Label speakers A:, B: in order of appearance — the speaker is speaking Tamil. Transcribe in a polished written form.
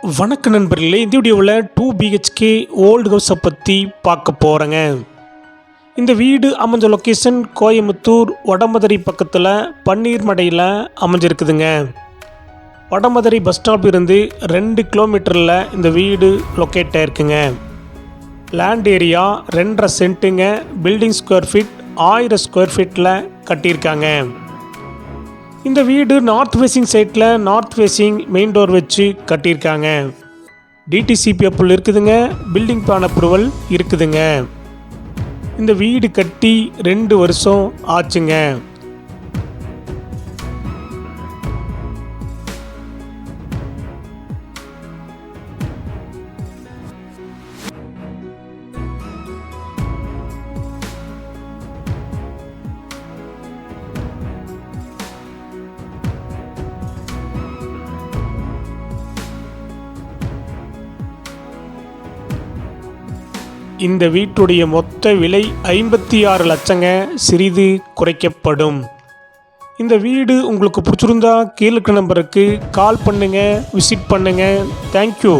A: வணக்க நண்பர்களே, இந்த வீடியோவில் 2 BHK ஓல்டு ஹவுஸை பற்றி பார்க்க போகிறேங்க. இந்த வீடு அமைஞ்ச லொக்கேஷன் கோயம்புத்தூர் வடமதுரை பக்கத்தில் பன்னீர்மடையில் அமைஞ்சிருக்குதுங்க. வடமதுரை பஸ் ஸ்டாப் இருந்து 2 கிலோமீட்டரில் இந்த வீடு லொக்கேட் ஆகிருக்குங்க. லேண்ட் ஏரியா 2.5 சென்ட்டுங்க. பில்டிங் ஸ்கொயர் ஃபீட் 1000 ஸ்கொயர் ஃபீட்டில் கட்டியிருக்காங்க. இந்த வீடு நார்த் ஃபேஸிங் சைட்டில் நார்த் ஃபேஸிங் மெயின் டோர் வச்சு கட்டியிருக்காங்க. டிடிசிபி அப்ரூவல் இருக்குதுங்க. பில்டிங் பிளான் அப்ரூவல் இருக்குதுங்க. இந்த வீடு கட்டி 2 வருஷம் ஆச்சுங்க. இந்த வீட்டுடைய மொத்த விலை 56 லட்சங்க. சிறிது குறைக்கப்படும். இந்த வீடு உங்களுக்கு பிடிச்சிருந்தா கீழே இருக்கிற நம்பருக்கு கால் பண்ணுங்கள், விசிட் பண்ணுங்கள். தேங்க்யூ.